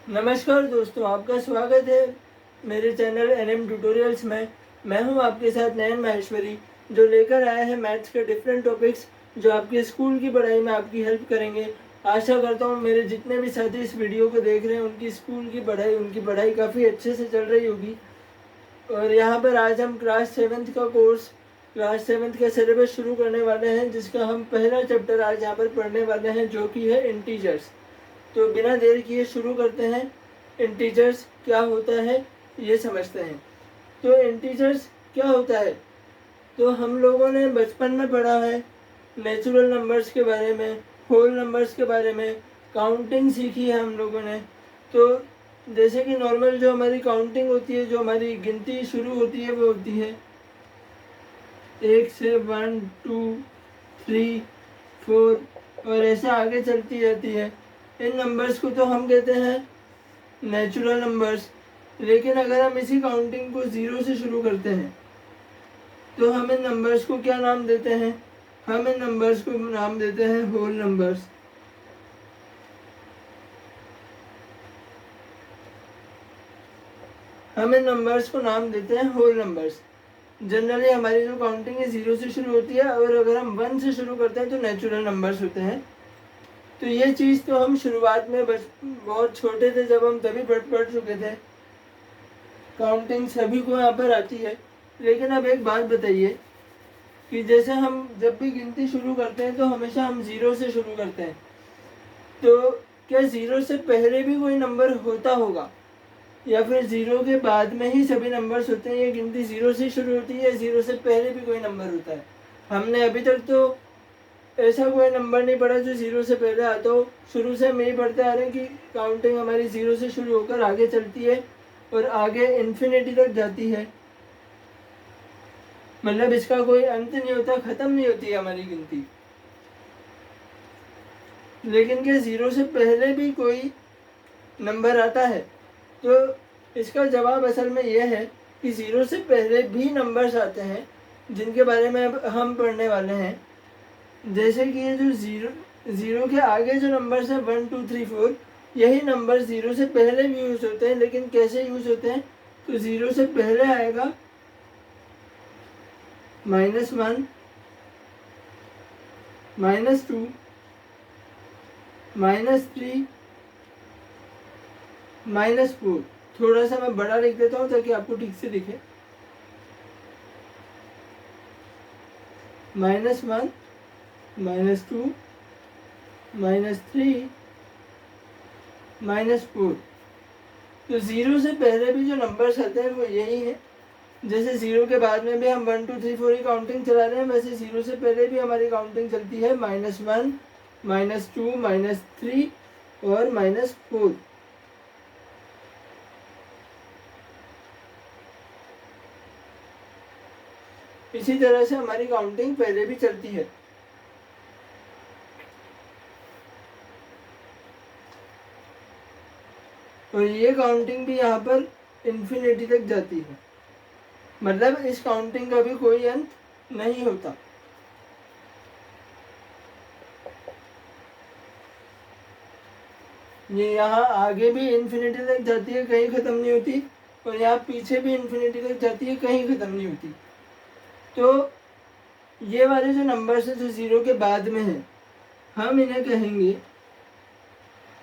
नमस्कार दोस्तों, आपका स्वागत है मेरे चैनल एनएम ट्यूटोरियल्स में। मैं हूं आपके साथ नयन माहेश्वरी, जो लेकर आया है मैथ्स के डिफरेंट टॉपिक्स जो आपके स्कूल की पढ़ाई में आपकी हेल्प करेंगे। आशा करता हूं मेरे जितने भी साथी इस वीडियो को देख रहे हैं उनकी स्कूल की पढ़ाई काफ़ी अच्छे से चल रही होगी। और यहाँ पर आज हम क्लास 7th का कोर्स, क्लास 7th का सिलेबस शुरू करने वाले हैं, जिसका हम पहला चैप्टर आज यहाँ पर पढ़ने वाले हैं, जो कि है इंटीजर्स। तो बिना देर किए शुरू करते हैं। इंटीजर्स क्या होता है ये समझते हैं। तो इंटीजर्स क्या होता है, तो हम लोगों ने बचपन में पढ़ा है नेचुरल नंबर्स के बारे में, होल नंबर्स के बारे में, काउंटिंग सीखी है हम लोगों ने। तो जैसे कि नॉर्मल जो हमारी काउंटिंग होती है, जो हमारी गिनती शुरू होती है, वो होती है 1 से 1 2 3 4 और ऐसे आगे चलती रहती है। इन नंबर्स को तो हम कहते हैं नेचुरल नंबर्स। लेकिन अगर हम इसी काउंटिंग को 0 से शुरू करते हैं तो हम इन नंबर्स को क्या नाम देते हैं? हम इन नंबर्स को नाम देते हैं होल नंबर्स। हम इन नंबर्स को नाम देते हैं होल नंबर्स। जनरली हमारी जो काउंटिंग है 0 से शुरू होती है, और अगर हम 1 से शुरू करते हैं तो नेचुरल नंबर्स होते हैं। तो ये चीज़ तो हम शुरुआत में बहुत छोटे थे जब हम तभी पढ़ चुके थे। काउंटिंग सभी को यहाँ पर आती है। लेकिन अब एक बात बताइए कि जैसे हम जब भी गिनती शुरू करते हैं तो हमेशा हम 0 से शुरू करते हैं। तो क्या 0 से पहले भी कोई नंबर होता होगा, या फिर 0 के बाद में ही सभी नंबर्स होते हैं? ये गिनती 0 से शुरू होती है या 0 से पहले भी कोई नंबर होता है? हमने अभी तक तो ऐसा कोई नंबर नहीं पढ़ा जो 0 से पहले आता हो। शुरू से हम यही पढ़ते आ रहे हैं कि काउंटिंग हमारी 0 से शुरू होकर आगे चलती है और आगे इन्फिनिटी तक जाती है। मतलब इसका कोई अंत नहीं होता, खत्म नहीं होती है हमारी गिनती। लेकिन क्या 0 से पहले भी कोई नंबर आता है? तो इसका जवाब असल में यह है कि 0 से पहले भी नंबर्स आते हैं, जिनके बारे में अब हम पढ़ने वाले हैं। जैसे कि ये जो जीरो के आगे जो नंबर्स हैं 1 2 3 4, यही नंबर 0 से पहले भी यूज होते हैं। लेकिन कैसे यूज होते हैं? तो 0 से पहले आएगा -1, -2, -3, -4। थोड़ा सा मैं बड़ा लिख देता हूँ ताकि आपको ठीक से दिखे। -1, -2, -3, -4। तो 0 से पहले भी जो नंबर्स आते हैं वो यही है। जैसे 0 के बाद में भी हम 1 2 3 4 की काउंटिंग चला रहे हैं, वैसे 0 से पहले भी हमारी काउंटिंग चलती है -1, -2, -3 और -4। इसी तरह से हमारी काउंटिंग पहले भी चलती है। और ये काउंटिंग भी यहाँ पर इन्फिनिटी तक जाती है। मतलब इस काउंटिंग का भी कोई अंत नहीं होता। ये यहाँ आगे भी इन्फिनिटी तक जाती है, कहीं ख़त्म नहीं होती, और यहाँ पीछे भी इन्फिनिटी तक जाती है, कहीं ख़त्म नहीं होती। तो ये वाले जो नंबर्स हैं जो 0 के बाद में हैं, हम इन्हें कहेंगे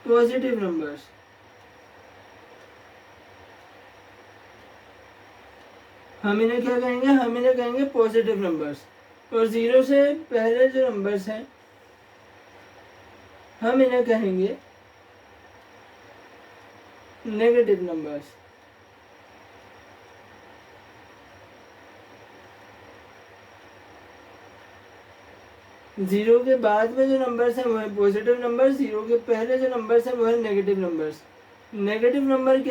पॉजिटिव नंबर्स। हम इन्हें क्या कहेंगे? हम इन्हें कहेंगे पॉजिटिव नंबर्स। और 0 से पहले जो नंबर्स हैं हम इन्हें कहेंगे नेगेटिव नंबर्स। जीरो के बाद में जो नंबर्स हैं वो है पॉजिटिव नंबर्स, 0 के पहले जो नंबर्स हैं वो है नेगेटिव नंबर्स। नेगेटिव नंबर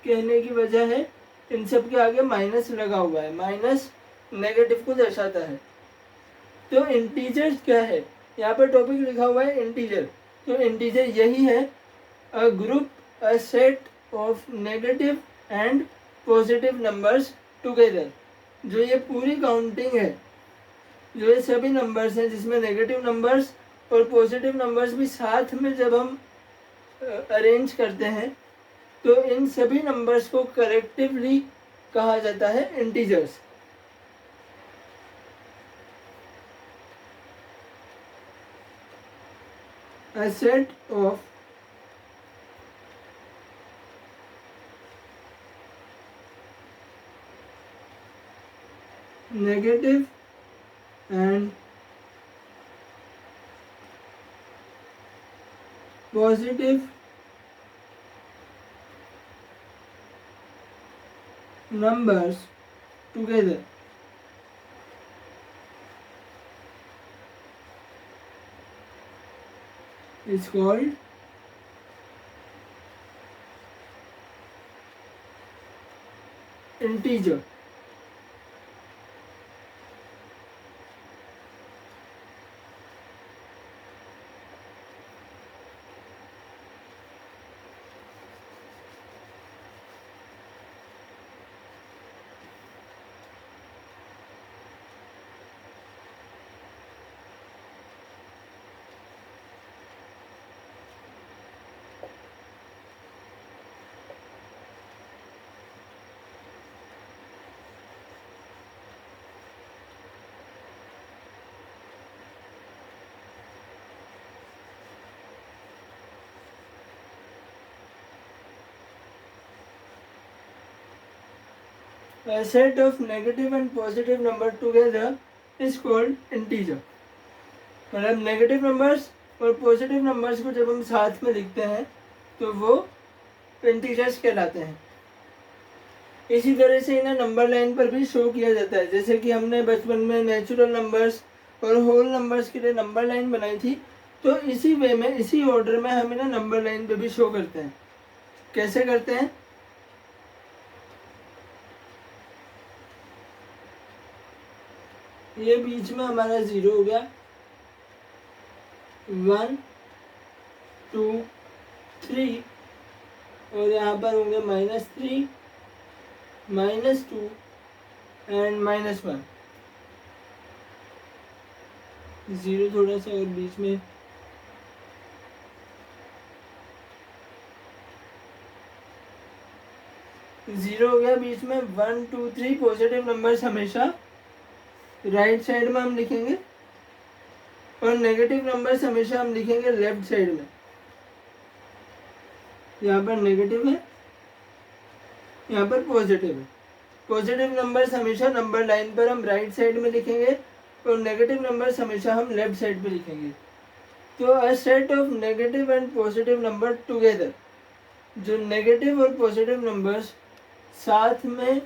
कहने की वजह है इन सब के आगे माइनस लगा हुआ है। माइनस नेगेटिव को दर्शाता है। तो इंटीजर्स क्या है? यहाँ पर टॉपिक लिखा हुआ है इंटीजर। तो इंटीजर यही है, a group, a set of negative and positive numbers together. जो ये पूरी काउंटिंग है, जो ये सभी नंबर्स हैं जिसमें नेगेटिव नंबर्स और पॉजिटिव नंबर्स भी साथ में जब हम अरेंज करते हैं तो इन सभी नंबर्स को कलेक्टिवली कहा जाता है integers. A set of negative and positive numbers together is called integer. A set of negative and positive number together is called integer. मतलब नेगेटिव नंबर्स और पॉजिटिव नंबर्स को जब हम साथ में लिखते हैं तो वो इंटीजर्स कहलाते हैं। इसी तरह से इन्हें नंबर लाइन पर भी शो किया जाता है। जैसे कि हमने बचपन में नेचुरल नंबर्स और होल नंबर्स के लिए नंबर लाइन बनाई थी, तो इसी वे में, इसी ऑर्डर में हम इन्हें नंबर लाइन पे भी शो करते हैं। कैसे करते हैं? ये बीच में हमारा 0 हो गया, 1 2 3, और यहाँ पर होंगे -3 -2 एंड -1। 0 थोड़ा सा और बीच में, जीरो हो गया बीच में। 1 2 3 पॉजिटिव नंबर्स हमेशा राइट साइड में हम लिखेंगे और नेगेटिव नंबर्स हमेशा हम लिखेंगे लेफ्ट साइड में। यहाँ पर नेगेटिव है, यहाँ पर पॉजिटिव है। पॉजिटिव नंबर्स हमेशा नंबर लाइन पर हम राइट साइड में लिखेंगे और नेगेटिव नंबर्स हमेशा हम लेफ्ट साइड पे लिखेंगे। तो a set of negative and positive number together, जो नेगेटिव और पॉजिटिव नंबर्स साथ में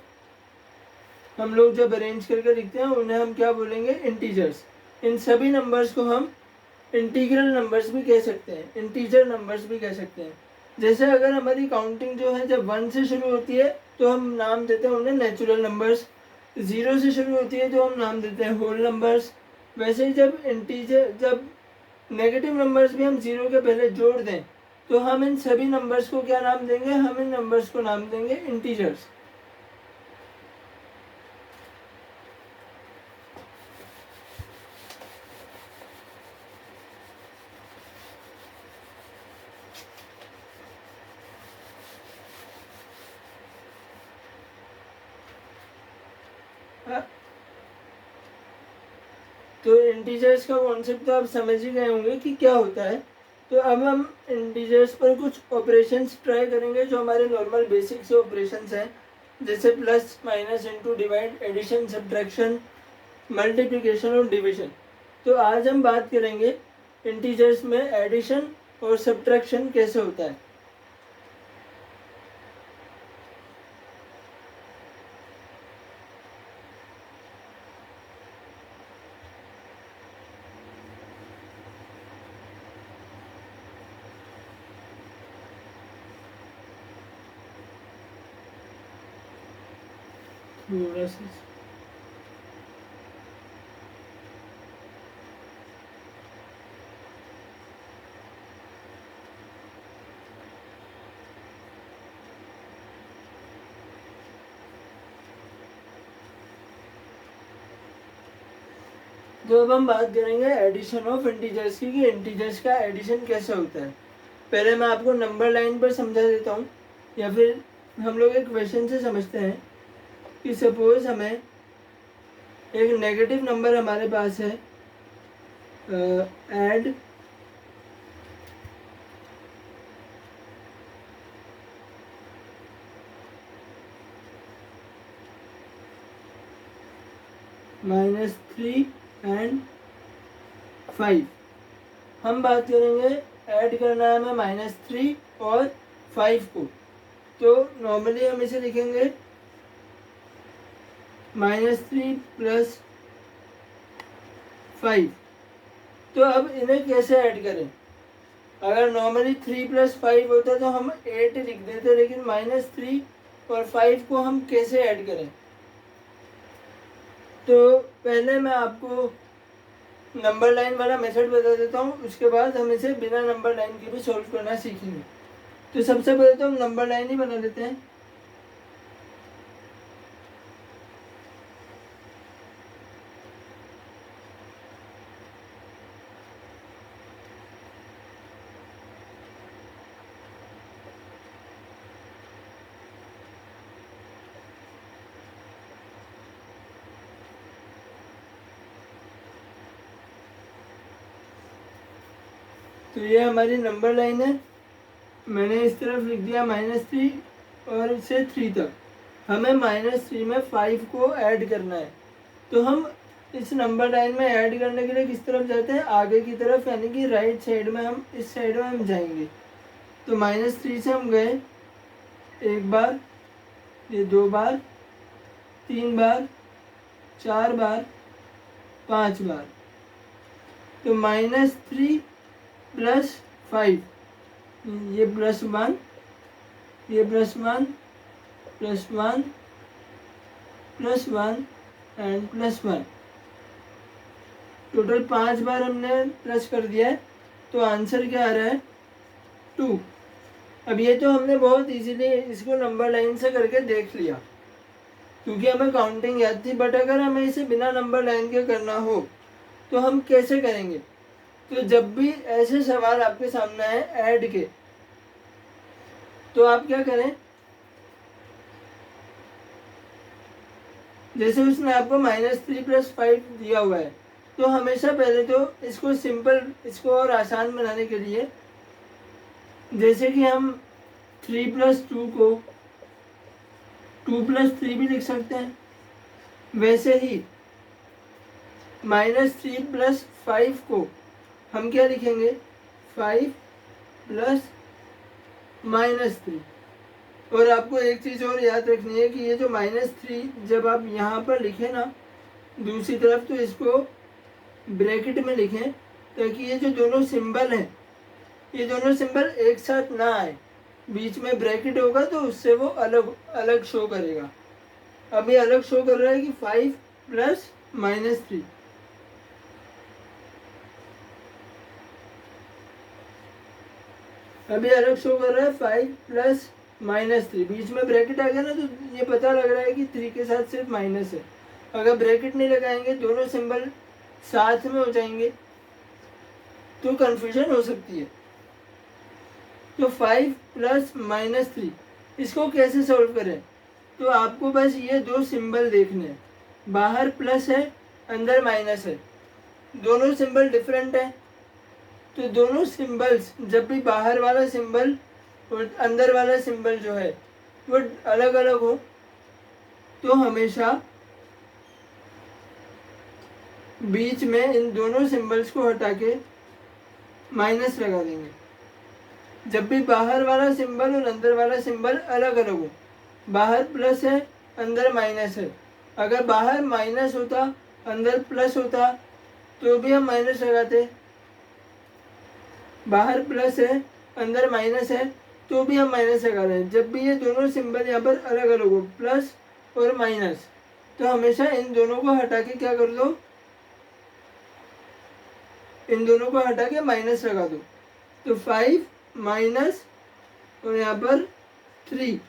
हम लोग जब अरेंज करके लिखते हैं उन्हें हम क्या बोलेंगे? इंटीजर्स। इन सभी नंबर्स को हम इंटीग्रल नंबर्स भी कह सकते हैं, इंटीजर नंबर्स भी कह सकते हैं। जैसे अगर हमारी काउंटिंग जो है जब 1 से शुरू होती है तो हम नाम देते हैं उन्हें नेचुरल नंबर्स, 0 से शुरू होती है तो हम नाम देते हैं होल नंबर्स। वैसे ही जब नेगेटिव नंबर्स भी हम 0 के पहले जोड़ दें तो हम इन सभी नंबर्स को क्या नाम देंगे? हम इन नंबर्स को नाम देंगे इंटीजर्स। तो इंटीजर्स का कॉन्सेप्ट तो आप समझ ही गए होंगे कि क्या होता है। तो अब हम इंटीजर्स पर कुछ ऑपरेशंस ट्राई करेंगे जो हमारे नॉर्मल बेसिक से ऑपरेशंस हैं, जैसे plus, minus, into, divide, addition, subtraction, multiplication और डिवीजन। तो आज हम बात करेंगे इंटीजर्स में एडिशन और सब्ट्रैक्शन कैसे होता है। थोड़ा सा तो अब हम बात करेंगे एडिशन ऑफ इंटीजर्स की, कि इंटीजर्स का एडिशन कैसे होता है। पहले मैं आपको नंबर लाइन पर समझा देता हूँ, या फिर हम लोग एक क्वेश्चन से समझते हैं कि सपोज हमें एक नेगेटिव नंबर हमारे पास है, ऐड -3 एंड 5। हम बात करेंगे ऐड करना है हमें -3 और 5 को, तो नॉर्मली हम इसे लिखेंगे -3 + 5। तो अब इन्हें कैसे ऐड करें? अगर नॉर्मली 3 + 5 होता तो हम 8 लिख देते, लेकिन -3 और 5 को हम कैसे ऐड करें? तो पहले मैं आपको नंबर लाइन वाला मेथड बता देता हूँ, उसके बाद हम इसे बिना नंबर लाइन के भी सॉल्व करना सीखेंगे। तो सबसे पहले तो हम नंबर लाइन ही बना लेते हैं। तो ये हमारी नंबर लाइन है, मैंने इस तरफ लिख दिया -3 और इससे 3 तक। हमें -3 में 5 को ऐड करना है, तो हम इस नंबर लाइन में ऐड करने के लिए किस तरफ जाते हैं? आगे की तरफ, यानी कि राइट साइड में, हम इस साइड में हम जाएंगे। तो -3 से हम गए 1 बार, ये 2 बार, 3 बार, 4 बार, 5 बार। तो -3 + 5, ये +1, ये +1 +1 +1 एंड +1। टोटल 5 बार हमने प्लस कर दिया है, तो आंसर क्या आ रहा है? 2। अब ये तो हमने बहुत इजीली इसको नंबर लाइन से करके देख लिया, क्योंकि हमें काउंटिंग याद थी। बट अगर हमें इसे बिना नंबर लाइन के करना हो तो हम कैसे करेंगे? तो जब भी ऐसे सवाल आपके सामने आए ऐड के, तो आप क्या करें? जैसे उसने आपको -3 + 5 दिया हुआ है, तो हमेशा पहले तो इसको सिंपल, इसको और आसान बनाने के लिए, जैसे कि हम 3 + 2 को 2 + 3 भी लिख सकते हैं, वैसे ही -3 + 5 को हम क्या लिखेंगे? 5 + -3। और आपको एक चीज़ और याद रखनी है कि ये जो -3 जब आप यहाँ पर लिखें ना दूसरी तरफ, तो इसको ब्रैकेट में लिखें, ताकि ये जो दोनों सिंबल हैं, ये दोनों सिंबल एक साथ ना आए। बीच में ब्रैकेट होगा तो उससे वो अलग अलग शो करेगा। अभी अलग शो कर रहा है कि 5 + -3। अभी अलग शो कर रहा है 5 + -3। बीच में ब्रैकेट आ गया ना, तो ये पता लग रहा है कि 3 के साथ सिर्फ माइनस है। अगर ब्रैकेट नहीं लगाएंगे, दोनों सिंबल साथ में हो जाएंगे, तो कंफ्यूजन हो सकती है। तो 5 + -3, इसको कैसे सॉल्व करें? तो आपको बस ये दो सिंबल देखने हैं, बाहर प्लस है, अंदर माइनस है, दोनों सिंबल डिफरेंट है। तो दोनों सिंबल्स, जब भी बाहर वाला सिंबल और अंदर वाला सिंबल जो है वो अलग अलग हो, तो हमेशा बीच में इन दोनों सिंबल्स को हटा के माइनस लगा देंगे। जब भी बाहर वाला सिंबल और अंदर वाला सिंबल अलग अलग हो, बाहर प्लस है, अंदर माइनस है, अगर बाहर माइनस होता, अंदर प्लस होता, तो भी हम माइनस लगाते। बाहर प्लस है, अंदर माइनस है, तो भी हम माइनस लगा रहे हैं। जब भी ये दोनों सिंबल यहाँ पर अलग अलग हो, प्लस और माइनस, तो हमेशा इन दोनों को हटा के क्या कर दो? इन दोनों को हटा के माइनस लगा दो। तो 5 माइनस और यहाँ पर 3,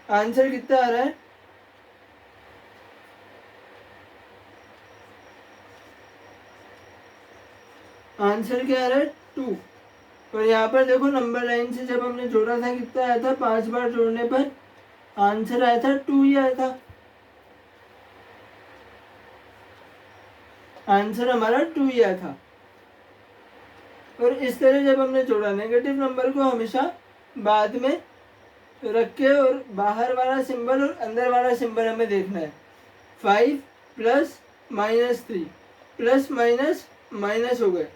आंसर कितना आ रहा है? आंसर क्या आ रहा है? 2। और यहाँ पर देखो नंबर लाइन से जब हमने जोड़ा था कितना आया था, 5 बार जोड़ने पर आंसर आया था 2 ही आया था, आंसर हमारा 2 ही आया था। और इस तरह जब हमने जोड़ा, नेगेटिव नंबर को हमेशा बाद में रख के और बाहर वाला सिंबल और अंदर वाला सिंबल हमें देखना है। 5 plus minus 3, plus minus minus हो गए,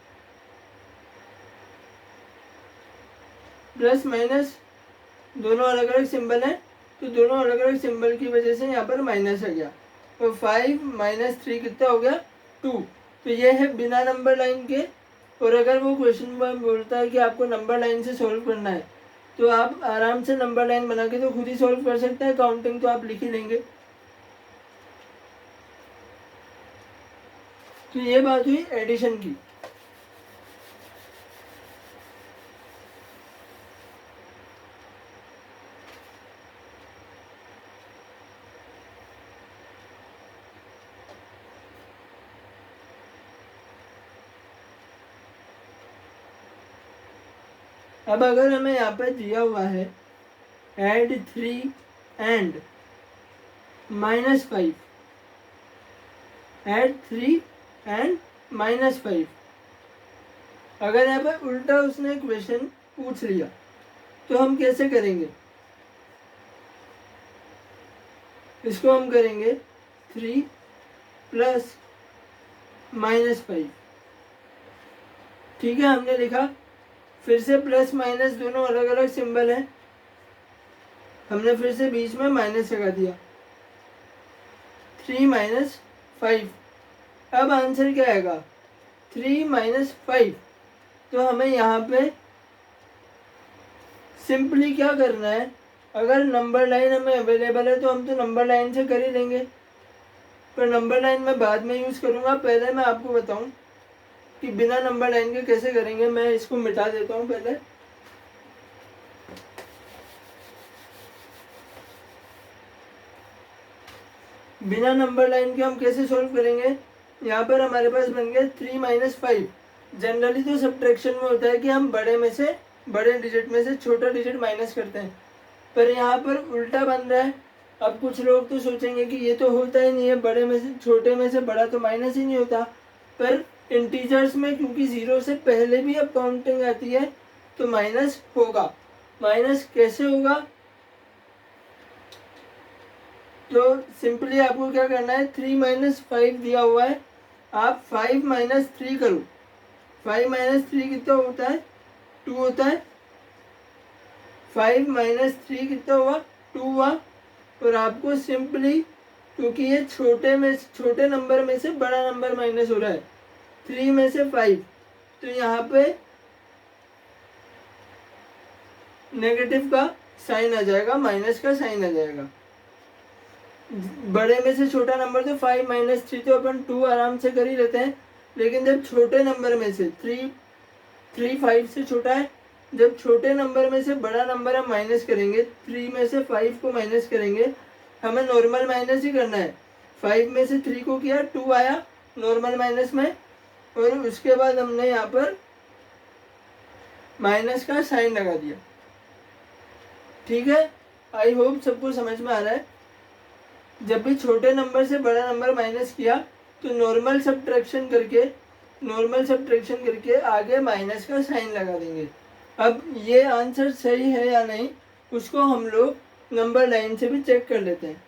प्लस माइनस दोनों अलग अलग सिंबल हैं, तो दोनों अलग अलग सिंबल की वजह से यहाँ पर माइनस आ गया। तो 5 माइनस 3 कितना हो गया, 2। तो ये है बिना नंबर लाइन के। और अगर वो क्वेश्चन में बोलता है कि आपको नंबर लाइन से सॉल्व करना है, तो आप आराम से नंबर लाइन बना के तो खुद ही सॉल्व कर सकते हैं, काउंटिंग तो आप लिख ही लेंगे। तो ये बात हुई एडिशन की। अब अगर हमें यहाँ पे दिया हुआ है एड 3 एंड -5, एड 3 एंड -5, अगर यहाँ पे उल्टा उसने क्वेश्चन पूछ लिया तो हम कैसे करेंगे? इसको हम करेंगे 3 प्लस -5। ठीक है, हमने लिखा। फिर से प्लस माइनस दोनों अलग अलग सिंबल हैं, हमने फिर से बीच में माइनस लगा दिया, 3 माइनस 5। अब आंसर क्या आएगा, 3 माइनस 5। तो हमें यहाँ पे सिंपली क्या करना है, अगर नंबर लाइन हमें अवेलेबल है तो हम तो नंबर लाइन से कर ही लेंगे, पर नंबर लाइन मैं बाद में यूज़ करूँगा। पहले मैं आपको बताऊँ कि बिना नंबर लाइन के कैसे करेंगे। मैं इसको मिटा देता हूँ पहले। बिना नंबर लाइन के हम कैसे सॉल्व करेंगे? यहाँ पर हमारे पास बन गया 3 माइनस 5। जनरली तो सब्ट्रैक्शन में होता है कि हम बड़े में से, बड़े डिजिट में से छोटा डिजिट माइनस करते हैं, पर यहाँ पर उल्टा बन रहा है। अब कुछ लोग तो सोचेंगे कि ये तो होता ही नहीं है, बड़े में से छोटे में से बड़ा तो माइनस ही नहीं होता। पर इंटीजर्स में क्योंकि जीरो से पहले भी अब काउंटिंग आती है तो माइनस होगा। माइनस कैसे होगा? तो सिंपली आपको क्या करना है, 3 माइनस 5 दिया हुआ है, आप 5 माइनस 3 करो। 5 माइनस 3 कितना होता है, 2 होता है। 5 माइनस 3 कितना हुआ, 2 हुआ। और आपको सिंपली, क्योंकि ये छोटे नंबर में से बड़ा नंबर माइनस हो रहा है, 3 में से 5, तो यहाँ पे नेगेटिव का साइन आ जाएगा, माइनस का साइन आ जाएगा। बड़े में से छोटा नंबर तो 5 माइनस 3 तो अपन 2 आराम से कर ही लेते हैं, लेकिन जब छोटे नंबर में से 3 5 से छोटा है, जब छोटे नंबर में से बड़ा नंबर हम माइनस करेंगे, 3 में से 5 को माइनस करेंगे, हमें नॉर्मल माइनस ही करना है। 5 में से 3 को किया, 2 आया नॉर्मल माइनस में, और उसके बाद हमने यहाँ पर माइनस का साइन लगा दिया। ठीक है, आई होप सबको समझ में आ रहा है। जब भी छोटे नंबर से बड़ा नंबर माइनस किया तो नॉर्मल सब्ट्रैक्शन करके आगे माइनस का साइन लगा देंगे। अब ये आंसर सही है या नहीं उसको हम लोग नंबर लाइन से भी चेक कर लेते हैं।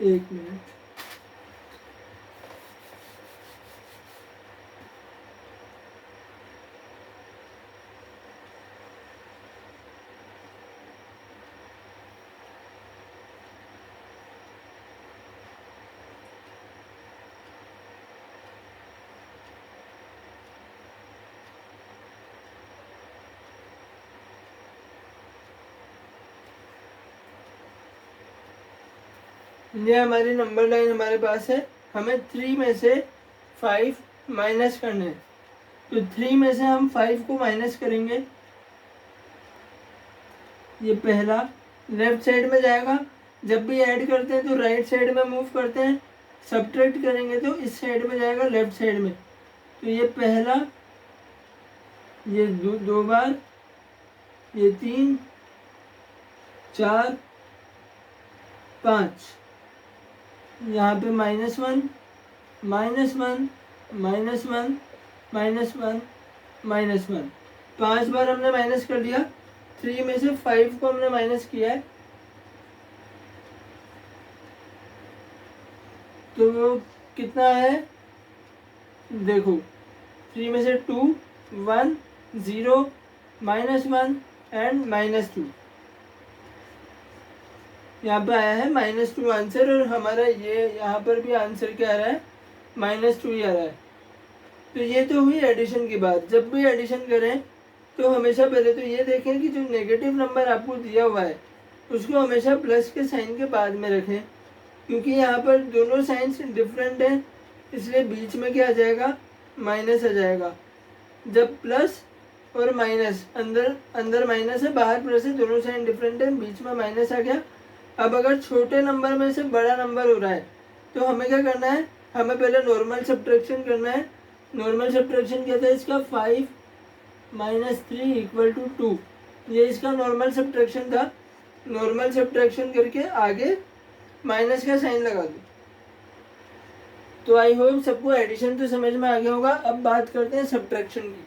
एक मिनट। ये हमारी नंबर लाइन हमारे पास है। हमें 3 में से 5 माइनस करने हैं। तो 3 में से हम 5 को माइनस करेंगे। ये पहला लेफ्ट साइड में जाएगा। जब भी ऐड करते हैं तो राइट साइड में मूव करते हैं। सब्ट्रैक्ट करेंगे तो इस साइड में जाएगा, लेफ्ट साइड में। तो ये पहला, ये दो बार, ये 3, 4, 5। यहाँ पे -1, -1, -1, -1, -1। 5 बार हमने माइनस कर लिया। 3 में से 5 को हमने माइनस किया है। तो वो कितना है देखो, 3 में से 2, 1, 0, -1 एंड -2। यहाँ पे आया है -2 आंसर। और हमारा ये यहाँ पर भी आंसर क्या आ रहा है, -2 ही आ रहा है। तो ये तो हुई एडिशन की बात। जब भी एडिशन करें तो हमेशा पहले तो ये देखें कि जो नेगेटिव नंबर आपको दिया हुआ है उसको हमेशा प्लस के साइन के बाद में रखें, क्योंकि यहाँ पर दोनों साइंस डिफरेंट हैं, इसलिए बीच में क्या आ जाएगा, माइनस आ जाएगा। जब प्लस और माइनस, अंदर अंदर माइनस है, बाहर प्लस है, दोनों साइन डिफरेंट है, बीच में माइनस आ गया। अब अगर छोटे नंबर में से बड़ा नंबर हो रहा है तो हमें क्या करना है, हमें पहले नॉर्मल सब्ट्रैक्शन करना है। नॉर्मल सब्ट्रैक्शन क्या था इसका, 5 - 3 = 2। ये इसका नॉर्मल सब्ट्रैक्शन था। नॉर्मल सब्ट्रैक्शन करके आगे माइनस का साइन लगा दो। तो आई होप सबको एडिशन तो समझ में आ गया होगा। अब बात करते हैं सब्ट्रैक्शन की।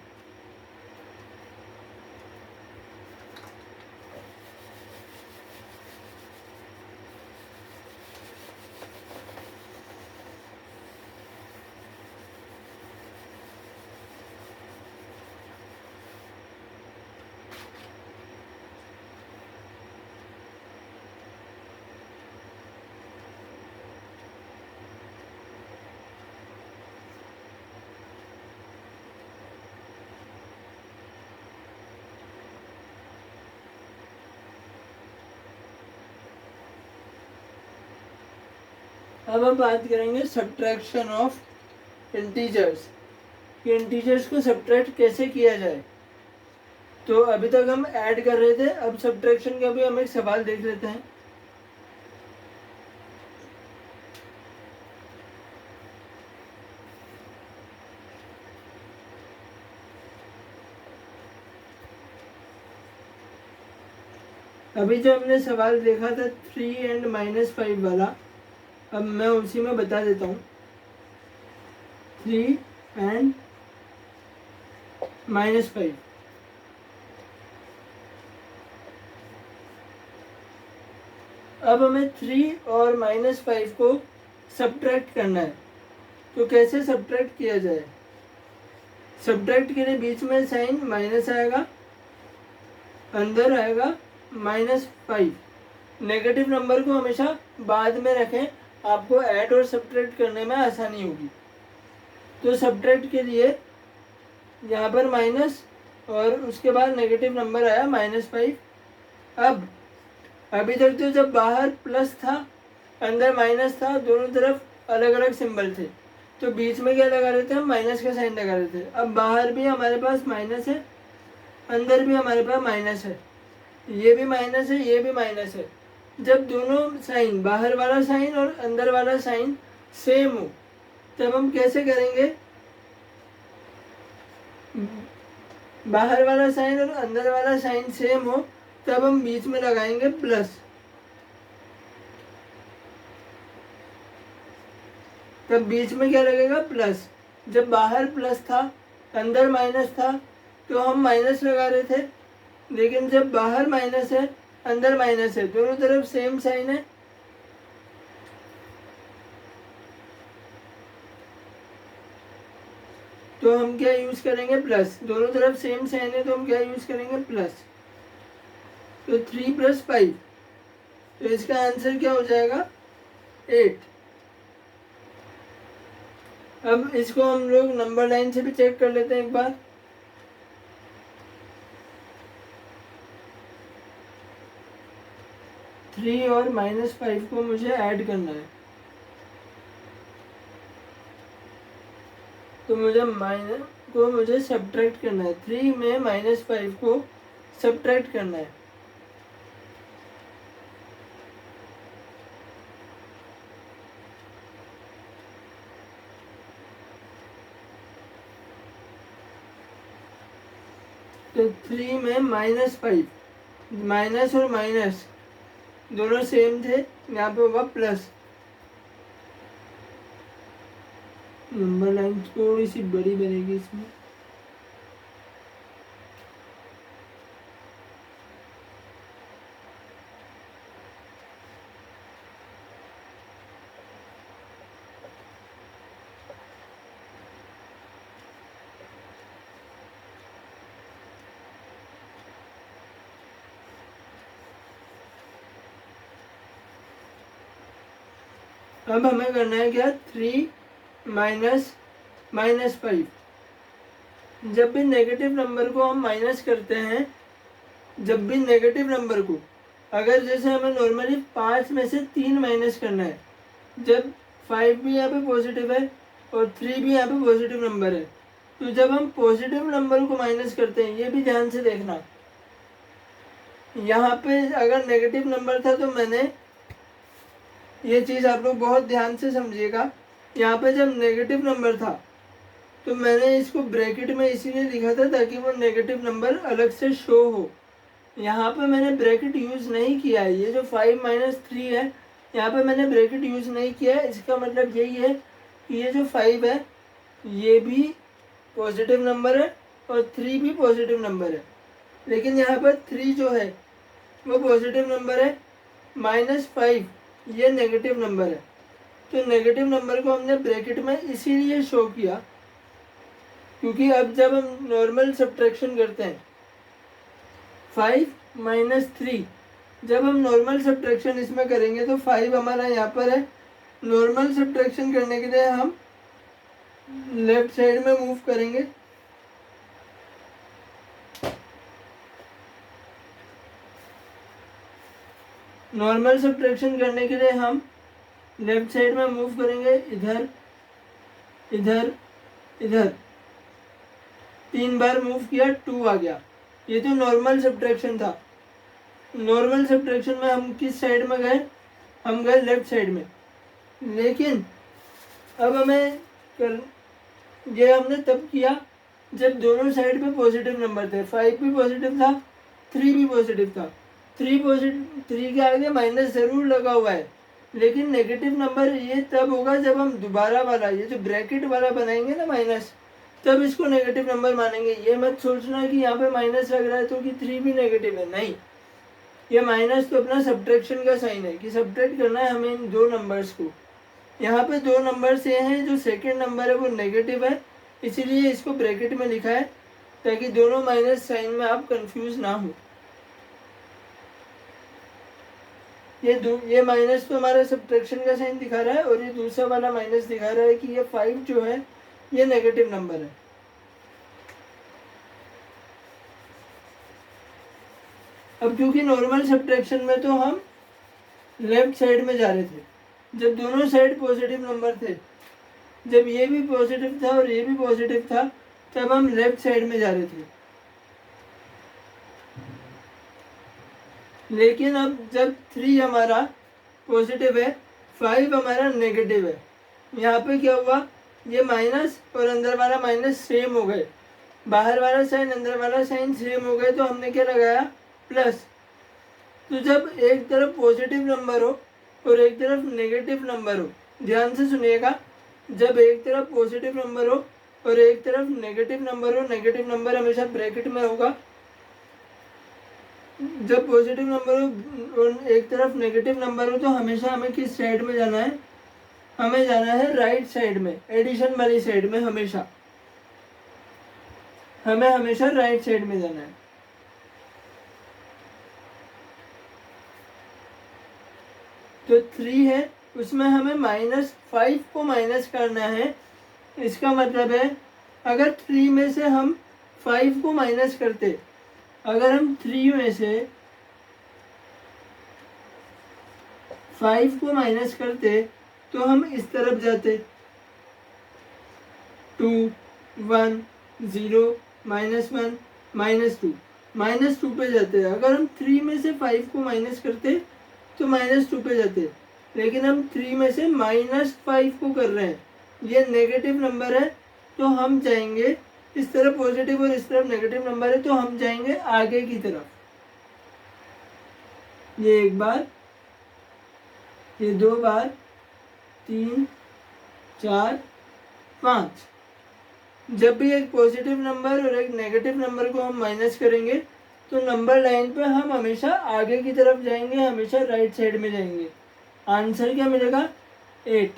अब हम बात करेंगे सब्ट्रैक्शन ऑफ इंटीजर्स, कि इंटीजर्स को सब्ट्रैक्ट कैसे किया जाए। तो अभी तक हम ऐड कर रहे थे, अब सब्ट्रैक्शन का भी हम एक सवाल देख लेते हैं। अभी जो हमने सवाल देखा था 3 एंड -5 वाला, अब मैं उसी में बता देता हूँ। 3 एंड -5। अब हमें 3 और -5 को सब्ट्रैक्ट करना है। तो कैसे सब्ट्रैक्ट किया जाए, सब्ट्रैक्ट के लिए बीच में साइन माइनस आएगा, अंदर आएगा -5। नेगेटिव नंबर को हमेशा बाद में रखें, आपको ऐड और सब्ट्रैक्ट करने में आसानी होगी। तो सब्ट्रैक्ट के लिए यहाँ पर माइनस और उसके बाद नेगेटिव नंबर आया -5। अब अभी तक तो जब बाहर प्लस था अंदर माइनस था, दोनों तरफ अलग अलग सिंबल थे, तो बीच में क्या लगा रहे थे हम, माइनस का साइन लगा रहे थे। अब बाहर भी हमारे पास माइनस है, अंदर भी हमारे पास माइनस है, ये भी माइनस है, ये भी माइनस है। जब दोनों साइन, बाहर वाला साइन और अंदर वाला साइन सेम हो, तब हम कैसे करेंगे, बाहर वाला साइन और अंदर वाला साइन सेम हो तब हम बीच में लगाएंगे प्लस। तब बीच में क्या लगेगा, प्लस। जब बाहर प्लस था अंदर माइनस था तो हम माइनस लगा रहे थे, लेकिन जब बाहर माइनस है अंदर माइनस है, दोनों तरफ सेम साइन है, तो हम क्या यूज करेंगे, प्लस। दोनों तरफ सेम साइन है तो हम क्या यूज करेंगे, प्लस। तो 3 + 5, तो इसका आंसर क्या हो जाएगा, 8। अब इसको हम लोग नंबर लाइन से भी चेक कर लेते हैं एक बार। 3 और -5 को मुझे ऐड करना है। तो मुझे सब्ट्रैक्ट करना है। 3 में -5 को सब्ट्रैक्ट करना है। तो 3 में -5, माइनस और माइनस दोनों सेम थे, यहाँ पे होगा प्लस। नंबर लाइन थोड़ी सी बड़ी बनेगी इसमें। अब हमें करना है क्या, 3 माइनस -5। जब भी नेगेटिव नंबर को हम माइनस करते हैं, जब भी नेगेटिव नंबर को, अगर जैसे हमें नॉर्मली 5 में से 3 माइनस करना है, जब 5 भी यहाँ पे पॉजिटिव है और 3 भी यहाँ पे पॉजिटिव नंबर है, तो जब हम पॉजिटिव नंबर को माइनस करते हैं, ये भी ध्यान से देखना, यहाँ पे अगर नेगेटिव नंबर था तो मैंने, ये चीज़ आप लोग बहुत ध्यान से समझिएगा, यहाँ पे जब नेगेटिव नंबर था तो मैंने इसको ब्रैकेट में इसीलिए लिखा था ताकि वो नेगेटिव नंबर अलग से शो हो। यहाँ पे मैंने ब्रैकेट यूज़ नहीं किया है। ये जो 5 - 3 है, यहाँ पे मैंने ब्रैकेट यूज़ नहीं किया है। इसका मतलब यही है कि ये जो 5 है ये भी पॉजिटिव नंबर है और 3 भी पॉजिटिव नंबर है, लेकिन यहाँ पर 3 जो है वो पॉजिटिव नंबर है, -5 ये नेगेटिव नंबर है। तो नेगेटिव नंबर को हमने ब्रैकेट में इसीलिए शो किया क्योंकि अब जब हम नॉर्मल सब्ट्रैक्शन करते हैं 5 - 3, जब हम नॉर्मल सब्ट्रैक्शन इसमें करेंगे तो 5 हमारा यहाँ पर है। नॉर्मल सब्ट्रैक्शन करने के लिए हम लेफ्ट साइड में मूव करेंगे, नॉर्मल सब्ट्रैक्शन करने के लिए हम लेफ्ट साइड में मूव करेंगे, इधर इधर इधर 3 बार मूव किया, 2 आ गया। ये तो नॉर्मल सब्ट्रैक्शन था। नॉर्मल सब्ट्रैक्शन में हम किस साइड में गए, हम गए लेफ्ट साइड में। लेकिन अब हमें ये हमने तब किया जब दोनों साइड पे पॉजिटिव नंबर थे। 5 भी पॉजिटिव था, 3 भी पॉजिटिव था। 3 के आगे माइनस ज़रूर लगा हुआ है, लेकिन नेगेटिव नंबर ये तब होगा जब हम दोबारा वाला, ये जो ब्रैकेट वाला बनाएंगे ना माइनस, तब इसको नेगेटिव नंबर मानेंगे। ये मत सोचना कि यहाँ पे माइनस लग रहा है तो कि 3 भी नेगेटिव है, नहीं। ये माइनस तो अपना सब्ट्रैक्शन का साइन है कि सब्ट्रैक्ट करना है हमें इन दो नंबर्स को। यहाँ पे 2 नंबर्स ये हैं, जो सेकंड नंबर है वो नेगेटिव है, इसीलिए इसको ब्रैकेट में लिखा है ताकि दोनों माइनस साइन में आप कंफ्यूज ना हो। ये माइनस तो हमारा सब्ट्रैक्शन का साइन दिखा रहा है और ये दूसरा वाला माइनस दिखा रहा है कि ये 5 जो है ये नेगेटिव नंबर है। अब क्योंकि नॉर्मल सब्ट्रैक्शन में तो हम लेफ्ट साइड में जा रहे थे, जब दोनों साइड पॉजिटिव नंबर थे, जब ये भी पॉजिटिव था और ये भी पॉजिटिव था, तब हम लेफ्ट साइड में जा रहे थे। लेकिन अब जब 3 हमारा पॉजिटिव है, 5 हमारा नेगेटिव है, यहाँ पे क्या हुआ, ये माइनस और अंदर वाला माइनस सेम हो गए, बाहर वाला साइन अंदर वाला साइन सेम हो गए, तो हमने क्या लगाया, प्लस। तो जब एक तरफ पॉजिटिव नंबर हो और एक तरफ नेगेटिव नंबर हो, ध्यान से सुनिएगा, जब एक तरफ पॉजिटिव नंबर हो और एक तरफ नेगेटिव नंबर हो, नेगेटिव नंबर हमेशा ब्रैकेट में होगा। जब पॉजिटिव नंबर हो और एक तरफ नेगेटिव नंबर हो तो हमेशा हमें किस साइड में जाना है, हमें जाना है राइट साइड में, एडिशन वाली साइड में। हमें हमेशा राइट साइड में जाना है। तो 3 है, उसमें हमें -5 को माइनस करना है। इसका मतलब है अगर 3 में से हम 5 को माइनस करते, अगर हम 3 में से 5 को माइनस करते तो हम इस तरफ जाते, 2 1 0 -1 -2 -2 पे जाते। अगर हम 3 में से 5 को माइनस करते तो -2 पे जाते, लेकिन हम 3 में से -5 को कर रहे हैं, ये नेगेटिव नंबर है तो हम जाएंगे इस तरफ पॉजिटिव और इस तरफ नेगेटिव नंबर है तो हम जाएंगे आगे की तरफ। ये एक बार, ये 2 बार, 3 4 5। जब भी एक पॉजिटिव नंबर और एक नेगेटिव नंबर को हम माइनस करेंगे तो नंबर लाइन पे हम हमेशा आगे की तरफ जाएंगे, हमेशा राइट साइड में जाएंगे। आंसर क्या मिलेगा? 8।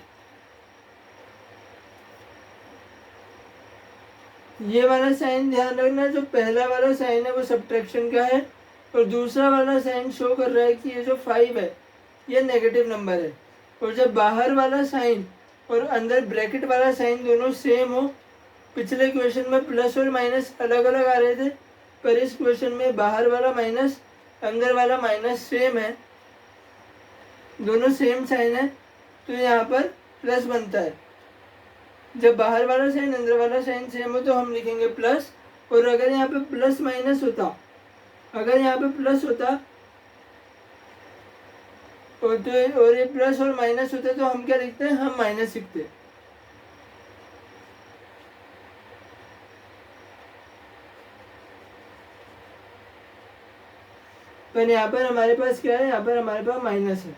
ये वाला साइन ध्यान रखना, जो पहला वाला साइन है वो सब्ट्रैक्शन का है और दूसरा वाला साइन शो कर रहा है कि ये जो 5 है ये नेगेटिव नंबर है। और जब बाहर वाला साइन और अंदर ब्रैकेट वाला साइन दोनों सेम हो, पिछले क्वेश्चन में प्लस और माइनस अलग अलग आ रहे थे, पर इस क्वेश्चन में बाहर वाला माइनस अंदर वाला माइनस सेम है, दोनों सेम साइन है तो यहाँ पर प्लस बनता है। जब बाहर वाला साइन अंदर वाला साइन सेम हो तो हम लिखेंगे प्लस, और अगर यहाँ पे प्लस माइनस होता, अगर यहाँ पे प्लस होता और ये प्लस और माइनस होते तो हम क्या लिखते हैं? हम माइनस लिखते। पर यहाँ पर हमारे पास क्या है? यहाँ पर हमारे पास माइनस है,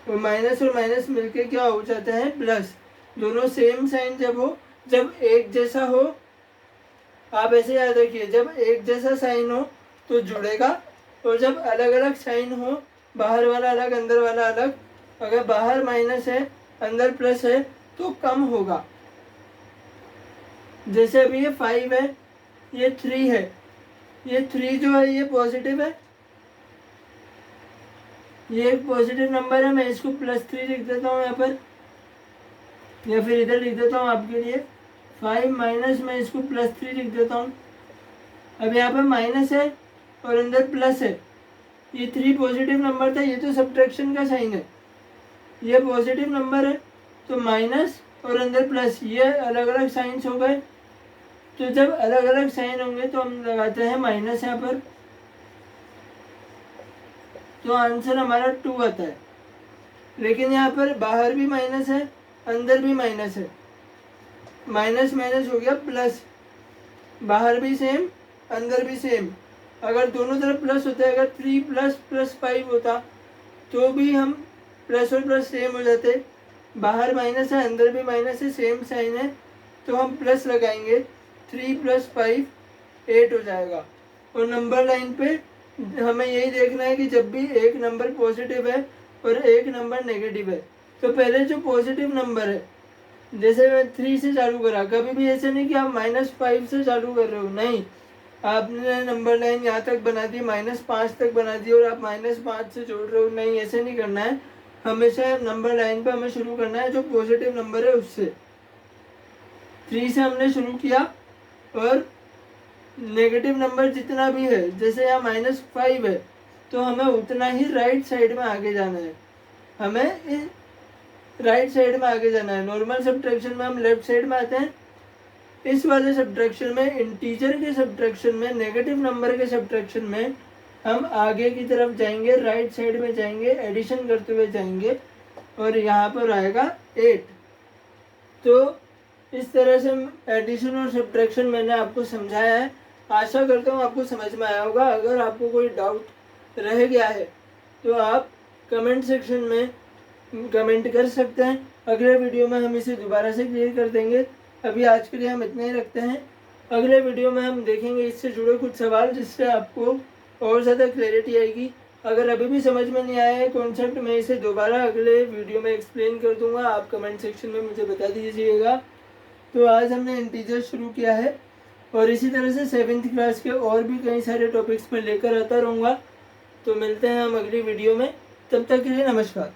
और माइनस मिलके क्या हो जाता है? प्लस। दोनों सेम साइन जब हो, जब एक जैसा हो, आप ऐसे याद रखिए, जब एक जैसा साइन हो तो जुड़ेगा, और जब अलग अलग साइन हो, बाहर वाला अलग अंदर वाला अलग, अगर बाहर माइनस है अंदर प्लस है तो कम होगा। जैसे अभी ये 5 है, ये 3 है, ये 3 जो है ये पॉजिटिव है, ये एक पॉजिटिव नंबर है, मैं इसको +3 लिख देता हूँ यहाँ पर, या फिर इधर लिख देता हूँ आपके लिए 5 माइनस, मैं इसको +3 लिख देता हूँ। अब यहाँ पर माइनस है और अंदर प्लस है, ये 3 पॉजिटिव नंबर था, ये तो सब्ट्रैक्शन का साइन है, ये पॉजिटिव नंबर है तो माइनस और अंदर प्लस, ये अलग अलग साइंस हो गए। तो जब अलग अलग साइन होंगे तो हम लगाते हैं माइनस यहाँ पर, तो आंसर हमारा 2 आता है। लेकिन यहाँ पर बाहर भी माइनस है अंदर भी माइनस है, माइनस माइनस हो गया प्लस, बाहर भी सेम अंदर भी सेम। अगर दोनों तरफ प्लस होता है, अगर 3 + 5 होता तो भी हम प्लस और प्लस सेम हो जाते। बाहर माइनस है अंदर भी माइनस है, सेम साइन है तो हम प्लस लगाएंगे, 3 + 5 8 हो जाएगा। और नंबर लाइन पे हमें यही देखना है कि जब भी एक नंबर पॉजिटिव है और एक नंबर नेगेटिव है, तो पहले जो पॉजिटिव नंबर है, जैसे मैं 3 से चालू करा, कभी भी ऐसे नहीं कि आप -5 से चालू कर रहे हो, नहीं, आपने नंबर लाइन यहाँ तक बना दी, -5 तक बना दी और आप -5 से जोड़ रहे हो, नहीं, ऐसे नहीं करना है। हमेशा नंबर लाइन पे हमें शुरू करना है जो पॉजिटिव नंबर है उससे। 3 से हमने शुरू किया और नेगेटिव नंबर जितना भी है, जैसे यहाँ -5 है तो हमें उतना ही राइट साइड में आगे जाना है, हमें राइट साइड में आगे जाना है। नॉर्मल सब्ट्रैक्शन में हम लेफ्ट साइड में आते हैं, इस वाले सब्ट्रैक्शन में, इंटीजर के सब्ट्रैक्शन में, नेगेटिव नंबर के सब्ट्रैक्शन में हम आगे की तरफ जाएंगे, राइट साइड में जाएंगे, एडिशन करते हुए जाएंगे और यहाँ पर आएगा 8। तो इस तरह से एडिशन और सब्ट्रैक्शन मैंने आपको समझाया है, आशा करता हूँ आपको समझ में आया होगा। अगर आपको कोई डाउट रह गया है तो आप कमेंट सेक्शन में कमेंट कर सकते हैं, अगले वीडियो में हम इसे दोबारा से क्लियर कर देंगे। अभी आज के लिए हम इतना ही रखते हैं, अगले वीडियो में हम देखेंगे इससे जुड़े कुछ सवाल जिससे आपको और ज़्यादा क्लैरिटी आएगी। अगर अभी भी समझ में नहीं आया है कॉन्सेप्ट, मैं इसे दोबारा अगले वीडियो में एक्सप्लेन कर दूंगा, आप कमेंट सेक्शन में मुझे बता दीजिएगा। तो आज हमने इंटीजर शुरू किया है और इसी तरह से 7th क्लास के और भी कई सारे टॉपिक्स में लेकर आता रहूँगा। तो मिलते हैं हम अगली वीडियो में, तब तक के लिए नमस्कार।